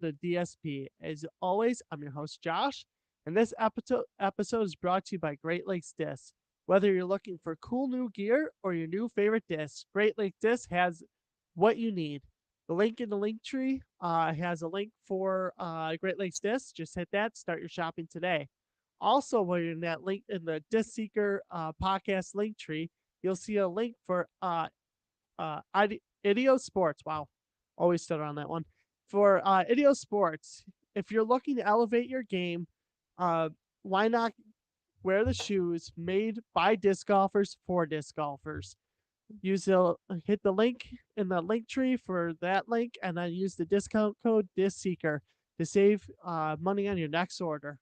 the DSP. As always, I'm your host, Josh, and this episode is brought to you by Great Lakes Disc. Whether you're looking for cool new gear or your new favorite disc, Great Lakes Disc has what you need. The link in the link tree has a link for Great Lakes Disc. Just hit that, start your shopping today. Also, while you're in that link in the Disc Seeker podcast link tree, you'll see a link for Ideo Sports. Wow, always stutter on that one. For Ideo Sports, if you're looking to elevate your game, why not wear the shoes made by disc golfers for disc golfers? Hit the link in the link tree for that link, and then use the discount code DiscSeeker to save money on your next order.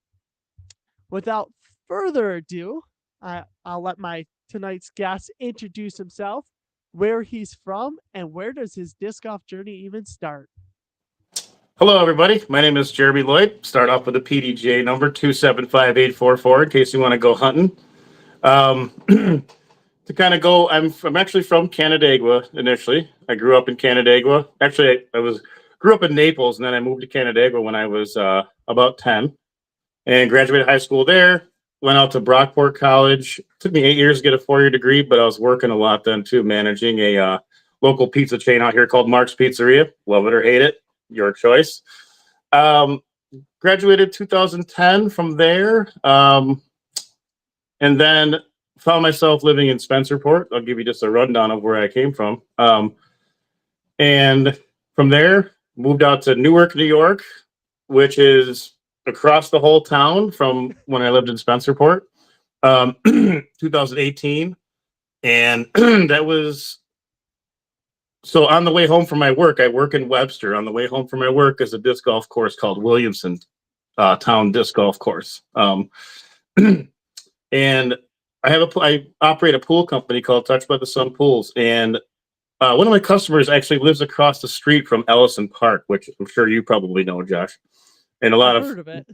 Without further ado, I'll let my tonight's guest introduce himself, where he's from, and where does his disc golf journey even start. Hello, everybody. My name is Jeremy Lloyd. Start off with the PDGA number 275844 in case you want to go hunting. To kind of go, I'm actually from Canandaigua initially. I grew up in Canandaigua. Actually, I grew up in Naples, and then I moved to Canandaigua when I was about 10, and graduated high school there. Went out to Brockport College. Took me 8 years to get a 4-year degree, but I was working a lot then too, managing a local pizza chain out here called Mark's Pizzeria. Love it or hate it, your choice. Graduated 2010 from there, and then found myself living in Spencerport. I'll give you just a rundown of where I came from. And from there, moved out to Newark, New York, which is across the whole town from when I lived in Spencerport, 2018. And that was, so on the way home from my work, I work in Webster. On the way home from my work is a disc golf course called Williamson Town Disc Golf Course. And I operate a pool company called Touch by the Sun Pools, and one of my customers actually lives across the street from Ellison Park, which I'm sure you probably know, Josh. And I've heard of it.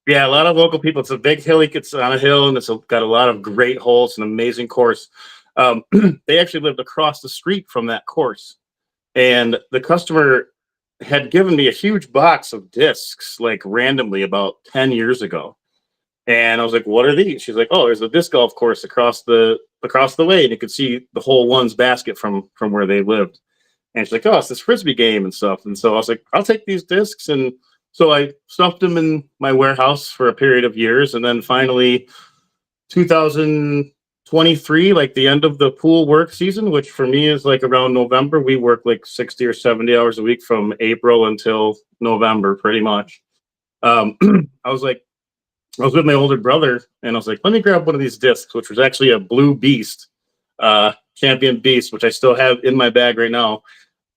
Yeah, a lot of local people. It's a big hilly. It's on a hill, and got a lot of great holes, an amazing course. They actually lived across the street from that course, and the customer had given me a huge box of discs, like randomly about 10 years ago. And I was like, what are these? She's like, oh, there's a disc golf course across the way. And you could see the whole one's basket from where they lived. And she's like, oh, it's this Frisbee game and stuff. And so I was like, I'll take these discs. And so I stuffed them in my warehouse for a period of years. And then finally, 2023, like the end of the pool work season, which for me is like around November, we work like 60 or 70 hours a week from April until November, pretty much. I was with my older brother, and I was like, let me grab one of these discs, which was actually a Blue Beast, Champion Beast, which I still have in my bag right now.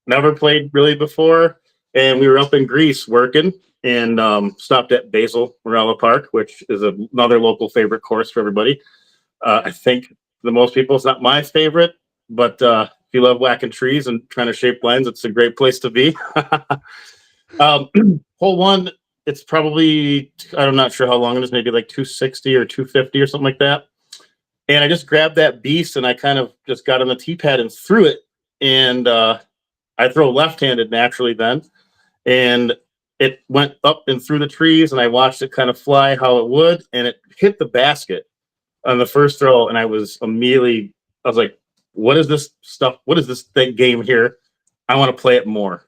Never played really before. And we were up in Greece working and stopped at Basel Morella Park, which is another local favorite course for everybody. I think the most people, it's not my favorite, but if you love whacking trees and trying to shape lines, it's a great place to be. Hole one, it's probably, I'm not sure how long it is, maybe like 260 or 250 or something like that. And I just grabbed that beast and I kind of just got on the tee pad and threw it. And I throw left-handed naturally then. And it went up and through the trees, and I watched it kind of fly how it would. And it hit the basket on the first throw. And I was like, what is this stuff? What is this game here? I want to play it more.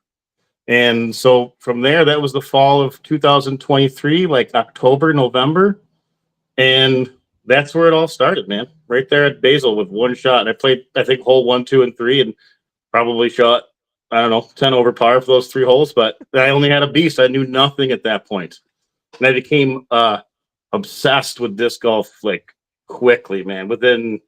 And so from there, that was the fall of 2023, like October, November. And that's where it all started, man. Right there at Basel with one shot. And I played, I think, hole 1, 2, and 3, and probably shot, I don't know, 10 over par for those 3 holes. But I only had a beast. I knew nothing at that point. And I became obsessed with disc golf, like, quickly, man. Within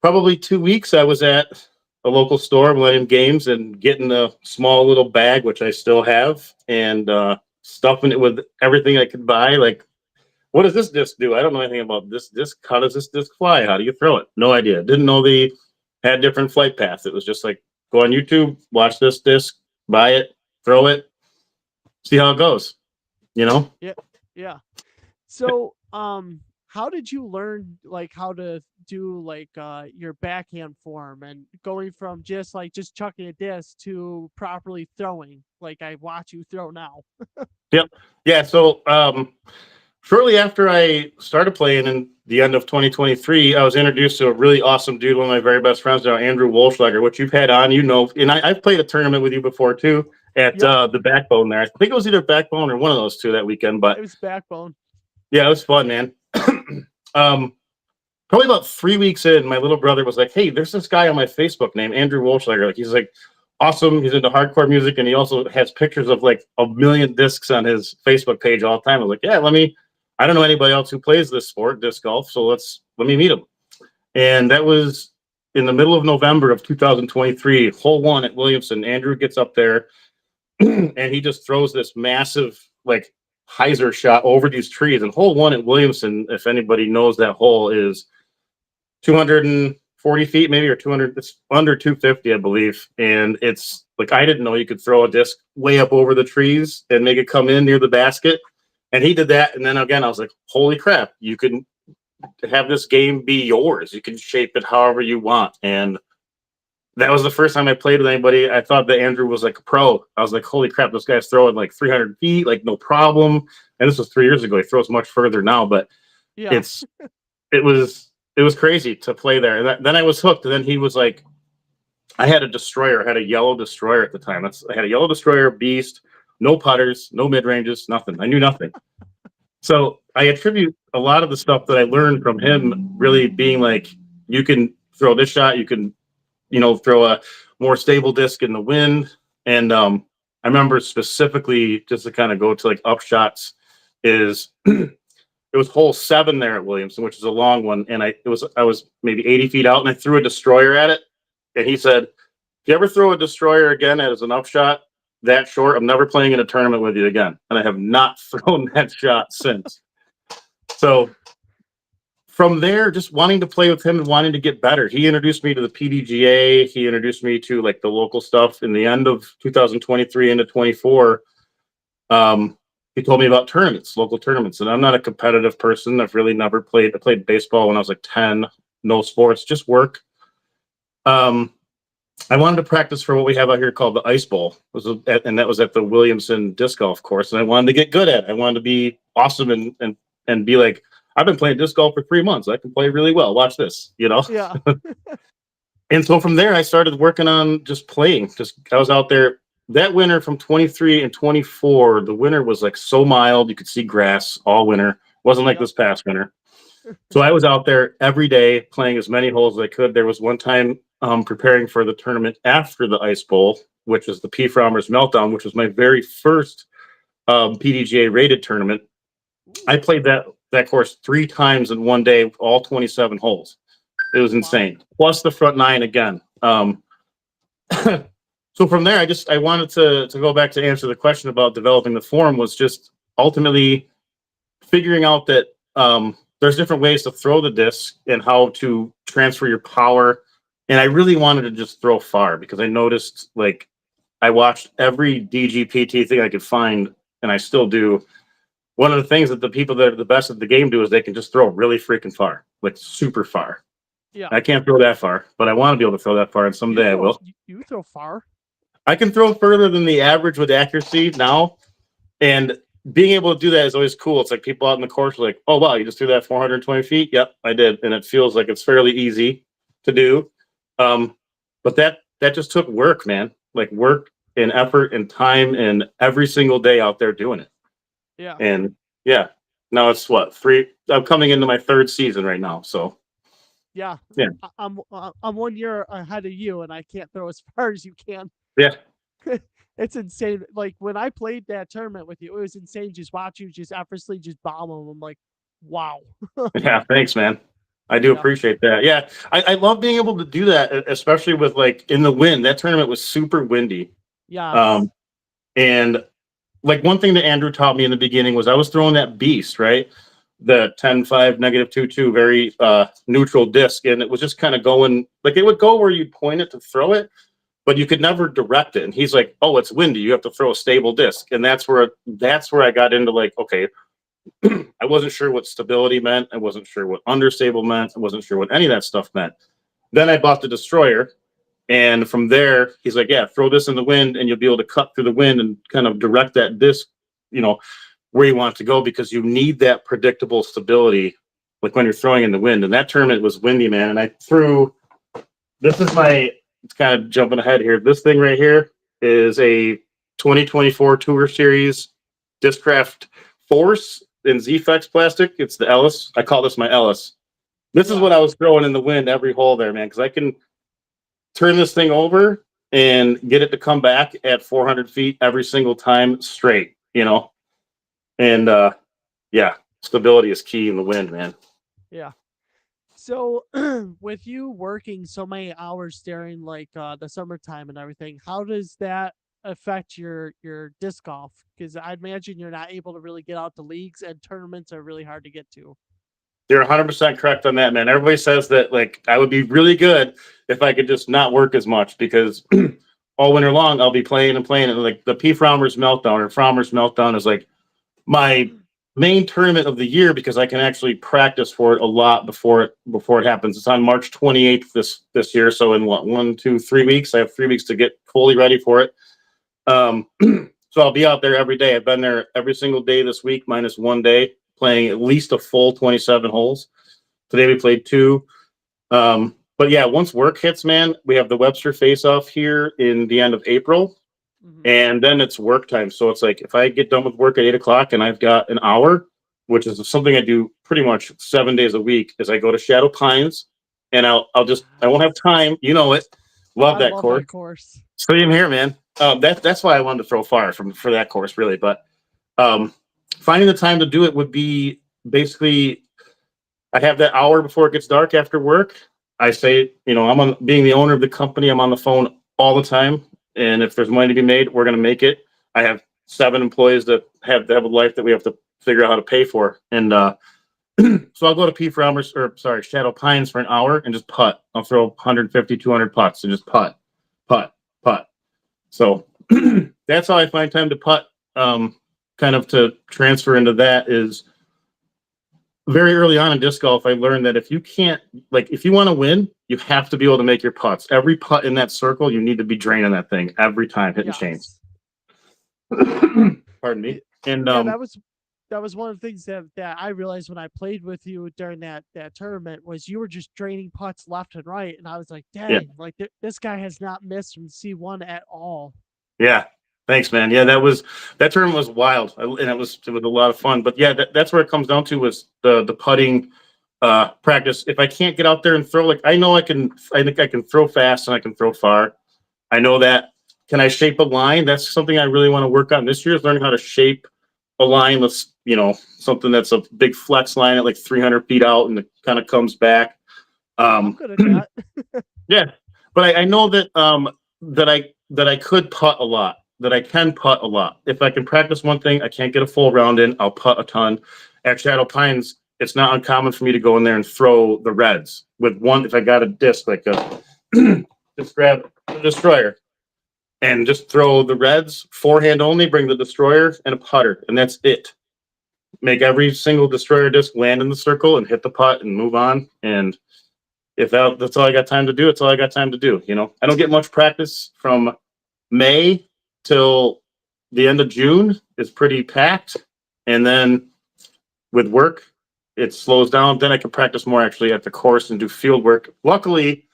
probably 2 weeks, I was at a local store, Millennium Games, and getting a small little bag, which I still have, and stuffing it with everything I could buy. Like, what does this disc do? I don't know anything about this disc. How does this disc fly? How do you throw it? No idea. Didn't know they had different flight paths. It was just like, go on YouTube, watch this disc, buy it, throw it, see how it goes. You know? Yeah. So, how did you learn like how to do like your backhand form and going from just chucking a disc to properly throwing like I watch you throw now? Yep. Yeah. So shortly after I started playing in the end of 2023, I was introduced to a really awesome dude, one of my very best friends now, Andrew Wolfschlager, which you've had on, and I've played a tournament with you before too at Yep, the Backbone there. I think it was either Backbone or one of those two that weekend, it but was backbone. yeah, it was fun, man. um, Probably about 3 weeks in, my little brother was like, "Hey, there's this guy on my Facebook named Andrew Wolfschlager. Like, he's like awesome. He's into hardcore music, and he also has pictures of like a million discs on his Facebook page all the time." I was like, "Yeah, let me. I don't know anybody else who plays this sport, disc golf, so let me meet him." And that was in the middle of November of 2023, hole one at Williamson. Andrew gets up there, and he just throws this massive like hyzer shot over these trees. And hole one at Williamson, if anybody knows that hole, is 240 feet maybe, or 200, it's under 250 I believe, and it's like I didn't know you could throw a disc way up over the trees and make it come in near the basket, and he did that. And then again I was like, holy crap, you can have this game be yours, you can shape it however you want. And that was the first time I played with anybody. I thought that Andrew was like a pro. I was like, holy crap, this guy's throwing like 300 feet like no problem. And this was 3 years ago. He throws much further now, but Yeah. it's it was crazy to play there. And then I was hooked. And then he was like, I had a destroyer, I had a yellow destroyer at the time. I had a yellow destroyer beast, no putters, no mid ranges, nothing. I knew nothing. So I attribute a lot of the stuff that I learned from him really being like, you can throw this shot, you can, throw a more stable disc in the wind. And I remember specifically, just to kind of go to like up shots, is it was hole 7 there at Williamson, which is a long one, and I was maybe 80 feet out, and I threw a destroyer at it, and he said, "If you ever throw a destroyer again as an upshot that short, I'm never playing in a tournament with you again." And I have not thrown that shot since. So from there, just wanting to play with him and wanting to get better, he introduced me to the PDGA. He introduced me to like the local stuff. In the end of 2023 into 24, he told me about tournaments, local tournaments. And I'm not a competitive person. I've really never played. I played baseball when I was like 10, no sports, just work. I wanted to practice for what we have out here called the Ice Bowl. And that was at the Williamson disc golf course. And I wanted to get good at it. I wanted to be awesome and be like, I've been playing disc golf for 3 months. I can play really well. Watch this, Yeah. And so from there, I started working on just playing. I was out there that winter from 23 and 24. The winter was like so mild. You could see grass all winter. Wasn't like Yep. this past winter. So I was out there every day playing as many holes as I could. There was one time preparing for the tournament after the Ice Bowl, which was the P. Frommer's Meltdown, which was my very first PDGA rated tournament. I played that course 3 times in one day, all 27 holes. It was insane. Wow. Plus the front 9 again. So from there, I wanted to go back to answer the question about developing the form, was just ultimately figuring out that there's different ways to throw the disc and how to transfer your power. And I really wanted to just throw far, because I noticed, like, I watched every DGPT thing I could find, and I still do. One of the things that the people that are the best at the game do is they can just throw really freaking far, like super far. Yeah. I can't throw that far, but I want to be able to throw that far, and someday I will. You throw far. I can throw further than the average with accuracy now, and being able to do that is always cool. It's like people out in the course are like, "Oh wow, you just threw that 420 feet?" Yep, I did, and it feels like it's fairly easy to do. But that just took work, man. Like work and effort and time, and every single day out there doing it. Yeah. And yeah, now it's what, 3? I'm coming into my 3rd season right now, so Yeah. yeah, I'm 1 year ahead of you, and I can't throw as far as you can. yeah. It's insane. Like when I played that tournament with you, it was insane. Just watch you just effortlessly just bomb them. I'm like, wow. Yeah, thanks, man. I do Yeah. appreciate that. Yeah, I love being able to do that, especially with like in the wind. That tournament was super windy. Yes. Um, and like one thing that Andrew taught me in the beginning was I was throwing that beast, right? The 10-5, -2-2, very neutral disc. And it was just kind of going, like it would go where you'd point it to throw it, but you could never direct it. And he's like, "Oh, it's windy. You have to throw a stable disc." And that's where I got into like, okay, I wasn't sure what stability meant. I wasn't sure what understable meant. I wasn't sure what any of that stuff meant. Then I bought the destroyer, and from there, he's like, "Yeah, throw this in the wind, and you'll be able to cut through the wind and kind of direct that disc, you know, where you want it to go because you need that predictable stability, like when you're throwing in the wind." And that tournament was windy, man. And I threw. This is my. It's kind of jumping ahead here. This thing right here is a 2024 Tour Series Discraft Force in Z-Fex plastic. It's the Ellis. I call this my Ellis. This is Yeah. what I was throwing in the wind every hole there, man, because I can turn this thing over and get it to come back at 400 feet every single time straight, And yeah, stability is key in the wind, man. Yeah. So with you working so many hours during like the summertime and everything, how does that affect your disc golf? Because I imagine you're not able to really get out to leagues and tournaments are really hard to get to. You're 100% correct on that, man. Everybody says that like I would be really good if I could just not work as much because all winter long I'll be playing and playing. And like the P. Frommer's Meltdown or Frommer's Meltdown is like my main tournament of the year because I can actually practice for it a lot before it happens. It's on March 28th this year. So in what 1, 2, 3 weeks, I have 3 weeks to get fully ready for it. So I'll be out there every day. I've been there every single day this week, minus one day, playing at least a full 27 holes. Today we played 2. But yeah, once work hits, man, we have the Webster face-off here in the end of April. Mhm. And then it's work time. So it's like if I get done with work at 8 o'clock and I've got an hour, which is something I do pretty much 7 days a week, is I go to Shadow Pines and I won't have time. You know it. Love I that love course. that course. Same here, man. That's why I wanted to throw fire for that course, really. But finding the time to do it would be basically I have that hour before it gets dark after work. I say, being the owner of the company, I'm on the phone all the time. And if there's money to be made, we're going to make it. I have 7 employees that have a life that we have to figure out how to pay for. And so I'll go to Shadow Pines for an hour and just putt. I'll throw 150, 200 putts and just putt, putt, putt. So that's how I find time to putt. Kind of to transfer into that is very early on in disc golf, I learned that if you want to win, you have to be able to make your putts. Every putt in that circle, you need to be draining that thing every time, hitting chains. Yes. Pardon me. And Yeah, that was one of the things that I realized when I played with you during that tournament was you were just draining putts left and right, and I was like, yeah, dang, like this guy has not missed from C1 at all. yeah. Thanks, man. Yeah, that tournament was wild, and it was a lot of fun. But yeah, that's where it comes down to was the putting practice. If I can't get out there and throw, like I think I can throw fast and I can throw far. I know that. Can I shape a line? That's something I really want to work on this year is learning how to shape a line with, something that's a big flex line at like 300 feet out and it kind of comes back. I'm good at that. Yeah, but I know that that I could putt a lot, that I can putt a lot. If I can practice one thing, I can't get a full round in, I'll putt a ton. At Shadow Pines, it's not uncommon for me to go in there and throw the reds with one. If I got a disc, like just grab the destroyer and just throw the reds, forehand only, bring the destroyer and a putter, and that's it. Make every single destroyer disc land in the circle and hit the putt and move on. And if that's all I got time to do, it's all I got time to do. I don't get much practice from May till the end of June. It's pretty packed. And then with work, it slows down. Then I can practice more actually at the course and do field work. Luckily,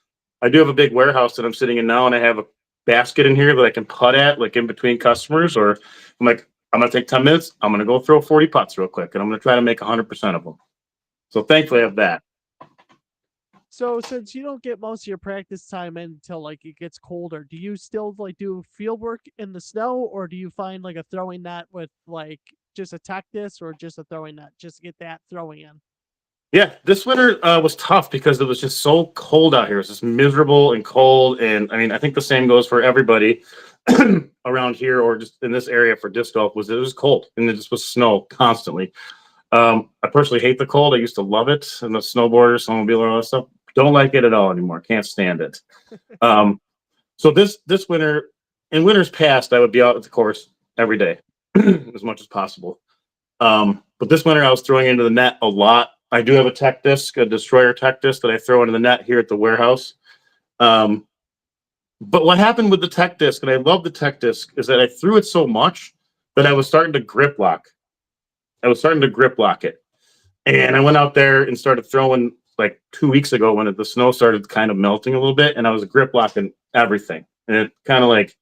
I do have a big warehouse that I'm sitting in now, and I have a basket in here that I can putt at, like in between customers. Or I'm like, I'm going to take 10 minutes. I'm going to go throw 40 putts real quick, and I'm going to try to make 100% of them. So thankfully, I have that. So since you don't get most of your practice time in until like it gets colder, do you still like do field work in the snow, or do you find like a throwing net with like just a tech disc or just a throwing net just to get that throwing in? Yeah, this winter was tough because it was just so cold out here. It was just miserable and cold. And I mean, I think the same goes for everybody around here or just in this area for disc golf. It was cold and it just was snow constantly. I personally hate the cold. I used to love it and the snowboarder, snowmobile, all that stuff. Don't like it at all anymore. Can't stand it. So this winter, in winters past, I would be out at the course every day as much as possible. But this winter I was throwing into the net a lot. I do have a tech disc, a destroyer tech disc that I throw into the net here at the warehouse. Um, but what happened with the tech disc, and I love the tech disc, is that I threw it so much that I was starting to grip lock. I was starting to grip lock it. And I went out there and started throwing like 2 weeks ago when the snow started kind of melting a little bit, and I was grip locking everything. And it kind of like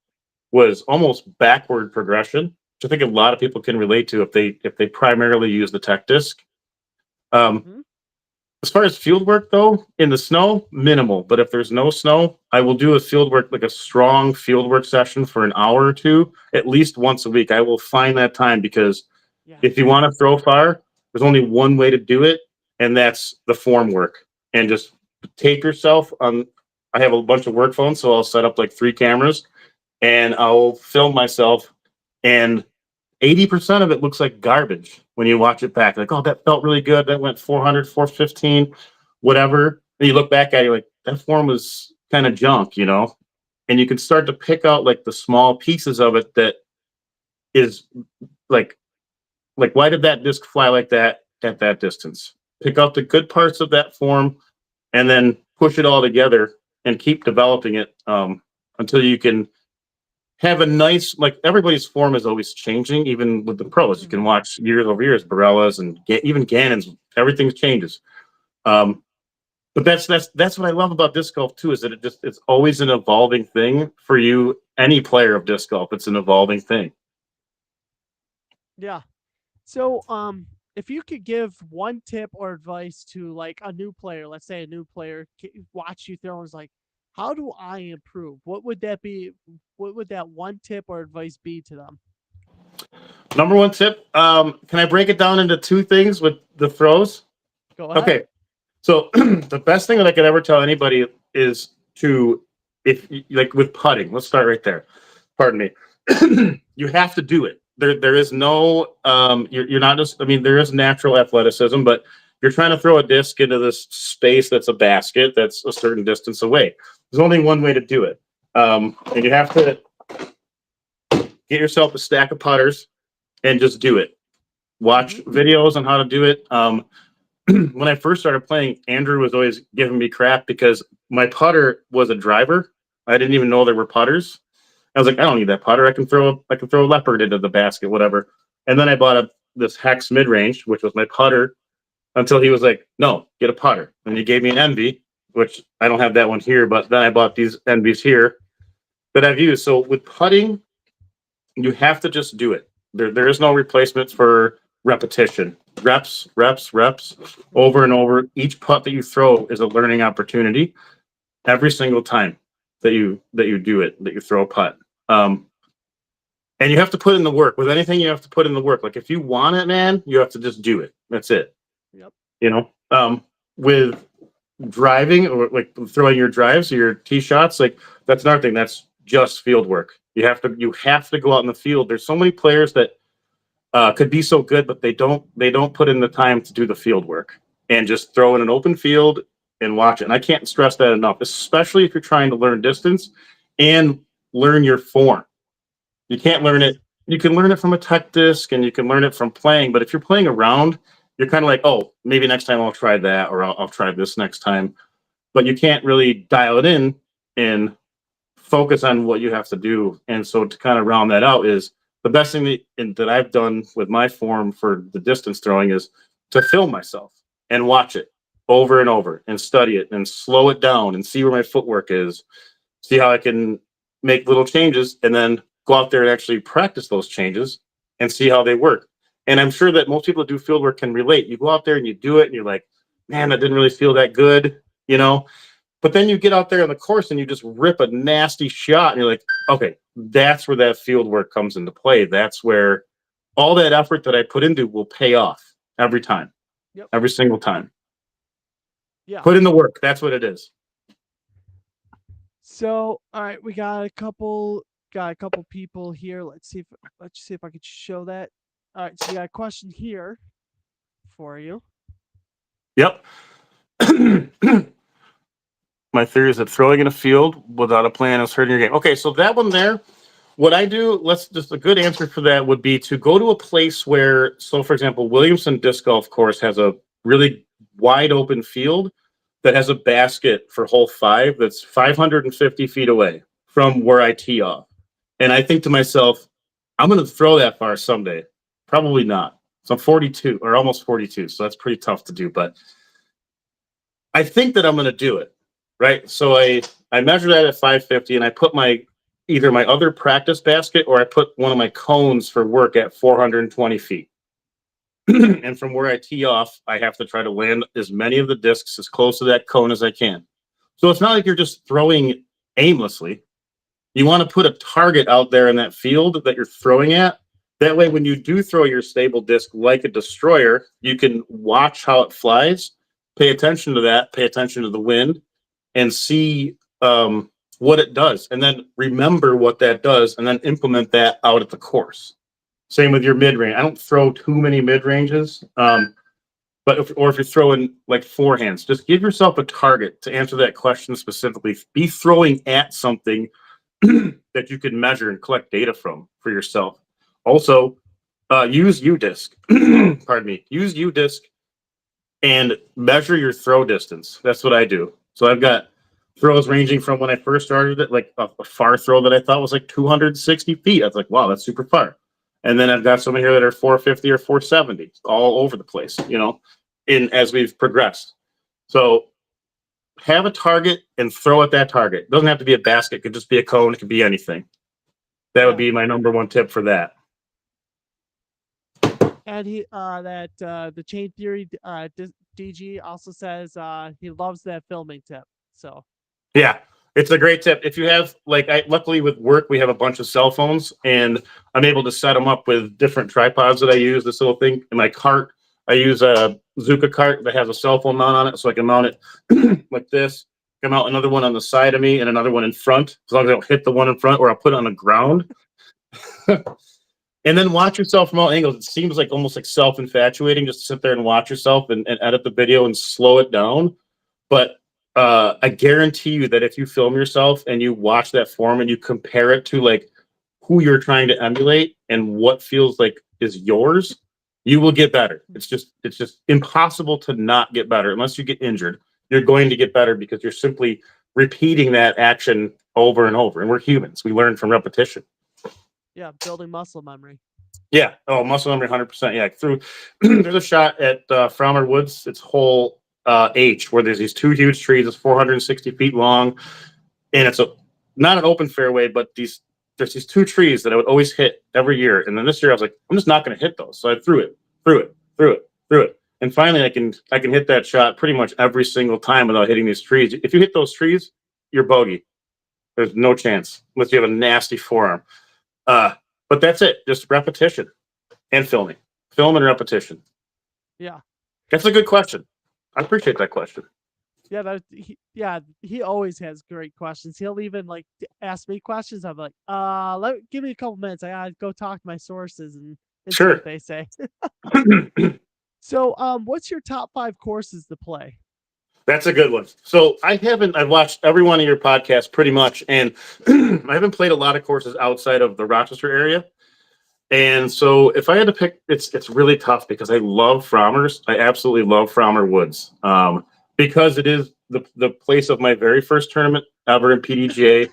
was almost backward progression, which I think a lot of people can relate to if they primarily use the tech disc. Um, Hmm. as far as field work though, in the snow, minimal. But if there's no snow, I will do a field work, like a strong field work session for an hour or two, at least once a week. I will find that time because if you Yes. want to throw far, there's only one way to do it, and that's the form work. And just take yourself on. I have a bunch of work phones, so I'll set up like 3 cameras and I'll film myself. And 80% of it looks like garbage when you watch it back. Like, oh, that felt really good. That went 400, 415, whatever. And you look back at it, you're like, that form was kind of junk, you know? And you can start to pick out like the small pieces of it that is like, why did that disc fly like that at that distance? Pick out the good parts of that form and then push it all together and keep developing it until you can have a nice, like, everybody's form is always changing, even with the pros. You can Hmm. watch years over years, Barellas and even Gannon's, everything changes. Um, but that's what I love about disc golf too, is that it's always an evolving thing for you. Any player of disc golf, it's an evolving thing. Yeah. So, if you could give one tip or advice to like a new player, let's say a new player watch you throw and is like, how do I improve? What would that be? What would that one tip or advice be to them? Number one tip. Can I break it down into two things with the throws? Go ahead. Okay. So the best thing that I could ever tell anybody is to, if like with putting, let's start right there. Pardon me. You have to do it. There is no, you're not just, I mean, there is natural athleticism, but you're trying to throw a disc into this space that's a basket that's a certain distance away. There's only one way to do it. And you have to get yourself a stack of putters and just do it. Watch Hmm. videos on how to do it. When I first started playing, Andrew was always giving me crap because my putter was a driver. I didn't even know there were putters. I was like, I don't need that putter. I can throw a leopard into the basket, whatever. And then I bought this hex mid range, which was my putter, until he was like, no, get a putter. And he gave me an envy, which I don't have that one here, but then I bought these envies here that I've used. So with putting, you have to just do it. There is no replacement for repetition. Reps, reps, reps, over Hmm. and over. Each putt that you throw is a learning opportunity every single time that you do it, that you throw a putt. Um, and you have to put in the work. With anything, you have to put in the work. Like if you want it, man, you have to just do it. That's it. Yep. You know. With driving or like throwing your drives or your tee shots, like that's another thing. That's just field work. You have to go out in the field. There's so many players that could be so good, but they don't put in the time to do the field work and just throw in an open field and watch it. And I can't stress that enough, especially if you're trying to learn distance and learn your form. You can't learn Yes. it. You can learn it from a tech disc and you can learn it from playing, but if you're playing around, you're kind of like, oh, maybe next time I'll try that or I'll try this next time. But you can't really dial it in and focus on what you have to do. And so to kind of round that out is the best thing that I've done with my form for the distance throwing is to film myself and watch it over and over and study it and slow it down and see where my footwork is, see how I can make little changes and then go out there and actually practice those changes and see how they work. And I'm sure that most people that do field work can relate. You go out there and you do it and you're like, man, that didn't really feel that good, you know? But then you get out there on the course and you just rip a nasty shot and you're like, okay, that's where that field work comes into play. That's where all that effort that I put into will pay off every time, Yep. every single time. Yeah. Put in the work. That's what it is. So, all right, we got a couple people here. Let's see if I could show that. All right, so we got a question here for you. Yep. My theory is that throwing in a field without a plan is hurting your game. Okay, so that one there, What I do, a good answer for that would be to go to a place where, so for example, Williamson Disc Golf Course has a really wide open field that has a basket for hole 5 that's 550 feet away from where I tee off. And I think to myself, I'm going to throw that far someday. Probably not. So I'm 42 or almost 42. So that's pretty tough to do. But I think that I'm going to do it. Right. So I measure that at 550 and I put either my other practice basket or I put one of my cones for work at 420 feet. And from where I tee off, I have to try to land as many of the discs as close to that cone as I can. So it's not like you're just throwing aimlessly. You want to put a target out there in that field that you're throwing at. That way, when you do throw your stable disc like a destroyer, you can watch how it flies, pay attention to that, pay attention to the wind, and see what it does. And then remember what that does, and then implement that out at the course. Same with your mid-range. I don't throw too many mid-ranges. But if you're throwing like forehands, just give yourself a target to answer that question specifically. Be throwing at something that you can measure and collect data from for yourself. Also, use UDisc. Pardon me. Use UDisc and measure your throw distance. That's what I do. So I've got throws ranging from when I first started it, like a far throw that I thought was like 260 feet. I was like, wow, that's super far. And then I've got some here that are 450 or 470, all over the place, as we've progressed. So have a target and throw at that target. It doesn't have to be a basket. It could just be a cone. It could be anything. That would be my number one tip for that. And the chain theory DG also says he loves that filming tip. So yeah, it's a great tip. If you have luckily with work we have a bunch of cell phones and I'm able to set them up with different tripods that I use. This little thing in my cart, I use a Zuka cart that has a cell phone mount on it, so I can mount it like this. I mount another one on the side of me and another one in front, as long as I don't hit the one in front, or I'll put it on the ground. And then watch yourself from all angles. It seems like almost like self-infatuating just to sit there and watch yourself and edit the video and slow it down. But I guarantee you that if you film yourself and you watch that form and you compare it to like who you're trying to emulate and what feels like is yours, you will get better. It's just impossible to not get better unless you get injured. You're going to get better because you're simply repeating that action over and over. And we're humans. We learn from repetition. Yeah, building muscle memory. Yeah. Oh, muscle memory, 100%. Yeah. There's a shot at Frommer Woods. It's hole H, where there's these two huge trees. It's 460 feet long, and it's not an open fairway, but there's these two trees that I would always hit every year. And then this year I was like, I'm just not going to hit those. So I threw it, and finally I can hit that shot pretty much every single time without hitting these trees. If you hit those trees, you're bogey. There's no chance unless you have a nasty forearm. But that's it. Just repetition and filming. Film and repetition. Yeah. That's a good question. I appreciate that question. Yeah, he always has great questions. He'll even like ask me questions. I'm like, give me a couple minutes. I gotta go talk to my sources and see what they say. So, what's your top 5 courses to play? That's a good one. So I've watched every one of your podcasts pretty much, and I haven't played a lot of courses outside of the Rochester area. And so if I had to pick, it's really tough because I love Frommers. I absolutely love Frommer Woods because it is the place of my very first tournament ever in PDGA.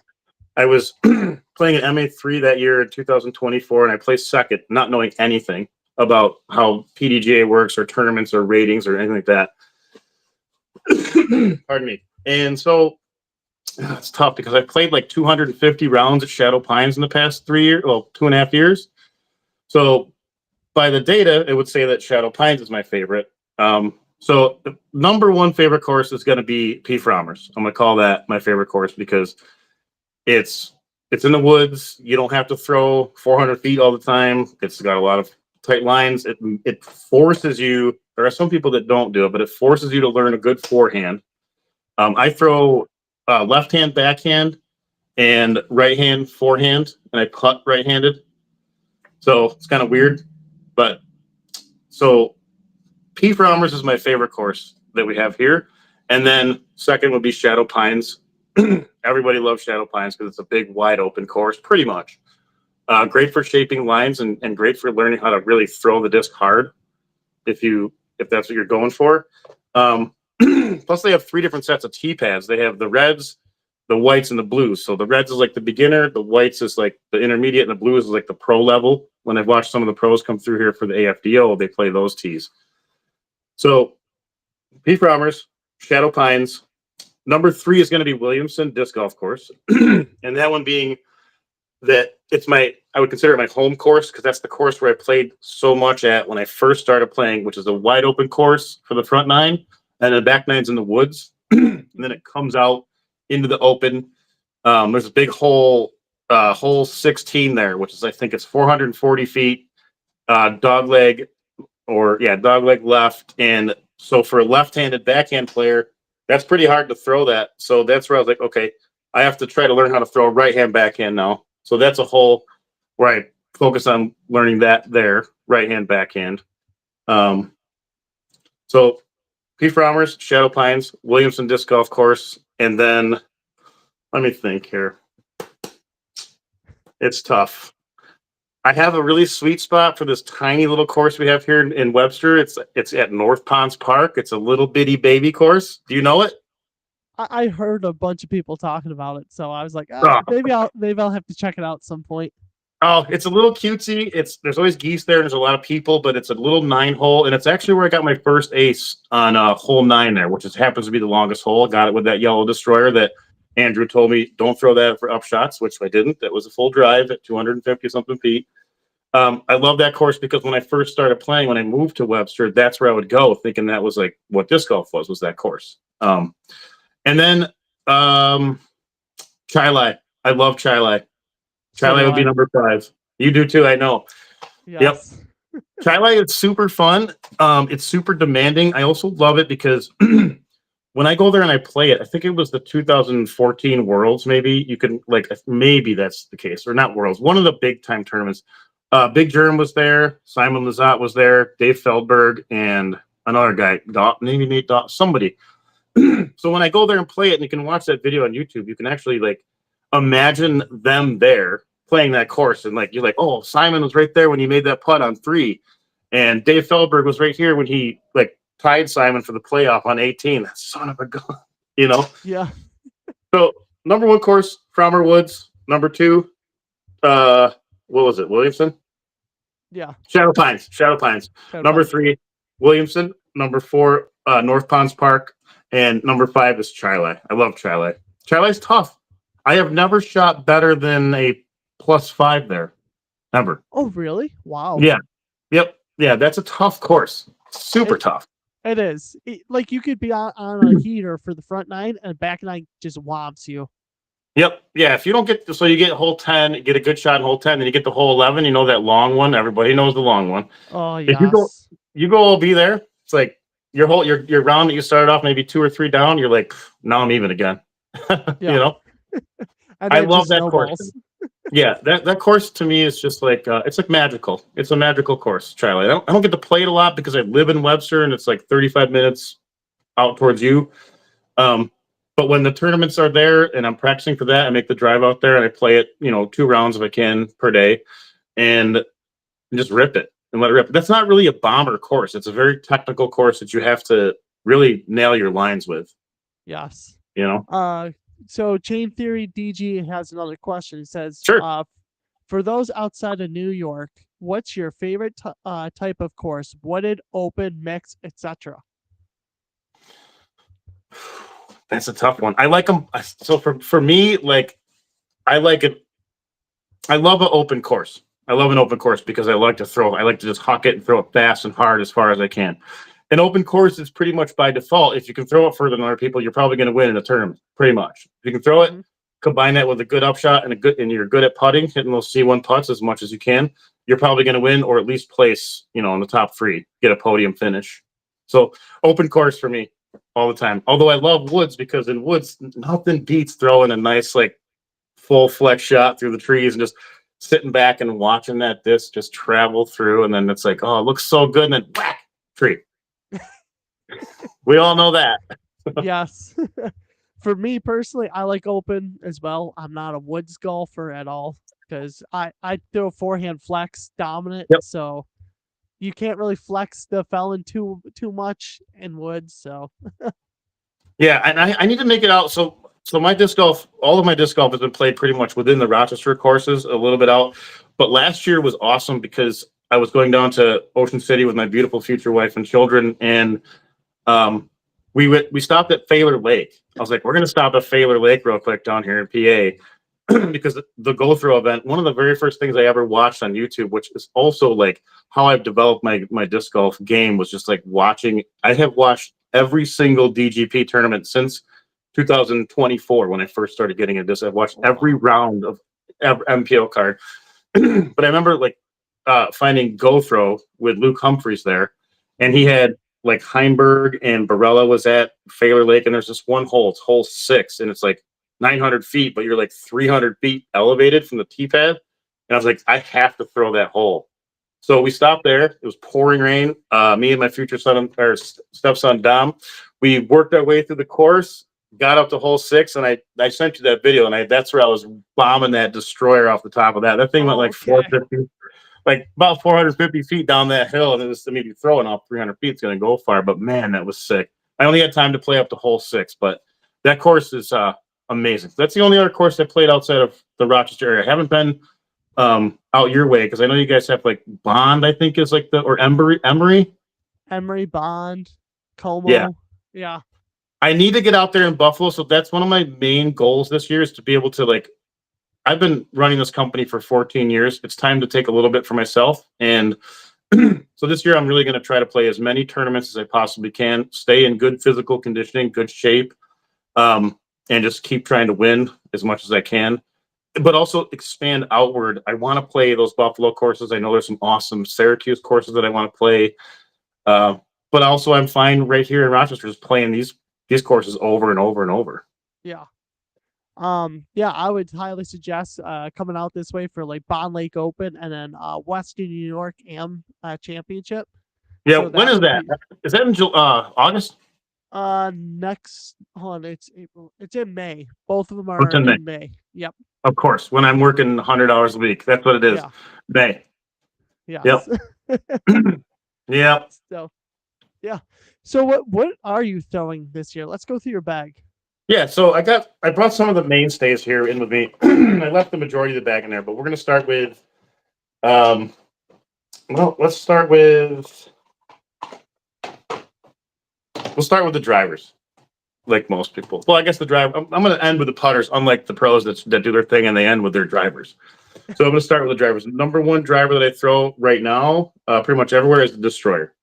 I was playing an MA3 that year in 2024, and I placed second, not knowing anything about how PDGA works or tournaments or ratings or anything like that. Pardon me. And so it's tough because I played like 250 rounds at Shadow Pines in the past 2.5 years. So by the data, it would say that Shadow Pines is my favorite. So the number one favorite course is going to be P. Frommers. I'm going to call that my favorite course because it's in the woods. You don't have to throw 400 feet all the time. It's got a lot of tight lines. It forces you. There are some people that don't do it, but it forces you to learn a good forehand. I throw left hand backhand and right hand forehand, and I putt right-handed. So it's kind of weird, but so P. Frommers is my favorite course that we have here, and then second would be Shadow Pines. Everybody loves Shadow Pines because it's a big, wide open course, pretty much. Great for shaping lines and great for learning how to really throw the disc hard if that's what you're going for. Um, Plus, they have three different sets of tee pads. They have the reds, the whites, and the blues. So the reds is like the beginner, the whites is like the intermediate, and the blues is like the pro level. When I've watched some of the pros come through here for the AFDO, they play those tees. So Pete Frommer's, Shadow Pines. Number 3 is going to be Williamson Disc Golf Course, and that one being that I would consider it my home course because that's the course where I played so much at when I first started playing, which is a wide open course for the front 9, and the back 9's in the woods, and then it comes out into the open. There's a big hole 16 there, which is I think it's 440 feet, dogleg left, and so for a left-handed backhand player, that's pretty hard to throw that. So that's where I was like, okay, I have to try to learn how to throw a right-hand backhand now. So that's a hole where I focus on learning that there, right-hand backhand. So P. Frommer's, Shadow Pines, Williamson Disc Golf Course, and then let me think here. It's tough. I have a really sweet spot for this tiny little course we have here in Webster. It's at North Ponds Park. It's a little bitty baby course. Do you know it? I heard a bunch of people talking about it, so I was like, Oh, maybe I'll have to check it out at some point. oh, it's a little cutesy. There's always geese there, and there's a lot of people, but it's a little 9-hole, and it's actually where I got my first ace on hole 9 there, which happens to be the longest hole. I got it with that yellow destroyer that Andrew told me don't throw that for up shots, which I didn't. That was a full drive at 250 something feet. I love that course because when I first started playing, when I moved to Webster, that's where I would go, thinking that was like what disc golf was that course. And then Chilai. I love Chilai. Chilai would be number 5. You do too, I know. Yes. Yep. Chilai is super fun. It's super demanding. I also love it because when I go there and I play it, I think it was the 2014 Worlds, maybe. You can, maybe that's the case. Or not Worlds. One of the big time tournaments. Big Germ was there. Simon Lizotte was there. Dave Feldberg and another guy, maybe Nate Dot, somebody. So when I go there and play it, and you can watch that video on YouTube, you can actually imagine them there playing that course, and you're like, oh, Simon was right there when he made that putt on 3, and Dave Feldberg was right here when he tied Simon for the playoff on 18. That son of a gun, Yeah. So number 1 course, Frommer Woods. Number 2, what was it? Williamson. Yeah. Shadow Pines. Number 3, Williamson. Number 4, North Ponds Park. And number 5 is Chilai. I love Chilai. Chilai's tough. I have never shot better than a +5 there. Never. Oh, really? Wow. Yeah. Yep. Yeah, that's a tough course. Super tough. It is. You could be on a heater for the front 9 and back 9 just wobs you. Yep. Yeah. If you don't get you get hole 10, get a good shot in hole 10, then you get the hole 11. You know that long one. Everybody knows the long one. Oh yes. If you go be there. It's like your round that you started off maybe 2 or 3 down. You're like, now I'm even again. I love that course. Yeah, that course to me is just it's magical. It's a magical course, Charlie. I don't get to play it a lot because I live in Webster and it's 35 minutes out towards you. But when the tournaments are there and I'm practicing for that, I make the drive out there and I play it, 2 rounds if I can per day, and just rip it and let it rip. That's not really a bomber course. It's a very technical course that you have to really nail your lines with. Yes. So Chain Theory DG has another question. He says, sure. For those outside of New York, what's your favorite type of course? Wooded, open, mix, etc.? That's a tough one. I like them. So for me, I like it. I love an open course. I love an open course because I like to throw. I like to just huck it and throw it fast and hard as far as I can. An open course is pretty much by default. If you can throw it further than other people, you're probably going to win in a tournament. Pretty much. If you can throw it, combine that with a good upshot and you're good at putting, hitting those C1 putts as much as you can, you're probably going to win or at least place, in the top 3, get a podium finish. So open course for me all the time. Although I love woods because in woods, nothing beats throwing a nice full flex shot through the trees and just sitting back and watching that disc just travel through. And then it's oh, it looks so good. And then whack, tree. We all know that. Yes. For me personally, I like open as well. I'm not a woods golfer at all because I throw forehand flex dominant, Yep. so you can't really flex the felon too much in woods. So Yeah, and I need to make it out. So my disc golf, all of my disc golf has been played pretty much within the Rochester courses, a little bit out. But last year was awesome because I was going down to Ocean City with my beautiful future wife and children, and we stopped at Failer Lake. I was like, we're gonna stop at Failer Lake real quick down here in PA because the go throw event, one of the very first things I ever watched on YouTube, which is also like how I've developed my disc golf game, was just like watching. I have watched every single DGP tournament since 2024 when I first started getting into this. I've watched every round of every MPO card. But I remember like finding Go Throw with Luke Humphreys there, and he had like Heimberg and Barella was at Failer Lake, and there's this one hole, it's hole 6, and it's like 900 feet, but you're like 300 feet elevated from the tee pad. And I was like, I have to throw that hole. So we stopped there. It was pouring rain. Me and my future son or stepson Dom, we worked our way through the course, got up to hole 6, and I sent you that video, and that's where I was bombing that destroyer off the top of that. That thing went like 450, like about 450 feet down that hill, and it was, I mean, throwing off 300 feet, it's going to go far. But man, that was sick. I only had time to play up to hole 6, but that course is amazing. That's the only other course I played outside of the Rochester area. I haven't been out your way because I know you guys have like Bond, I think is like or Emory, Bond, Como. Yeah. Yeah. I need to get out there in Buffalo, so that's one of my main goals this year is to be able to like. I've been running this company for 14 years. It's time to take a little bit for myself, and so this year I'm really going to try to play as many tournaments as I possibly can, stay in good physical conditioning, good shape, and just keep trying to win as much as I can. But also expand outward. I want to play those Buffalo courses. I know there's some awesome Syracuse courses that I want to play. But also I'm fine right here in Rochester just playing these courses over and over and over. Yeah. Yeah, I would highly suggest coming out this way for like Bond Lake Open and then Western New York AM Championship. Yeah, So when is that? Is that in August? Next, hold on, it's April. It's in May. Both of them are in May. Yep. Of course, when I'm working 100 hours a week, that's what it is. Yeah. May. Yes. Yep. Yeah. So, yeah. So what are you throwing this year? Let's go through your bag. Yeah, so I brought some of the mainstays here in with me. I left the majority of the bag in there, but we're gonna start with let's start with the drivers, like most people. Well, I guess the driver. I'm gonna end with the putters, unlike the pros that do their thing and they end with their drivers. So I'm gonna start with the drivers. Number one driver that I throw right now, pretty much everywhere, is the Destroyer,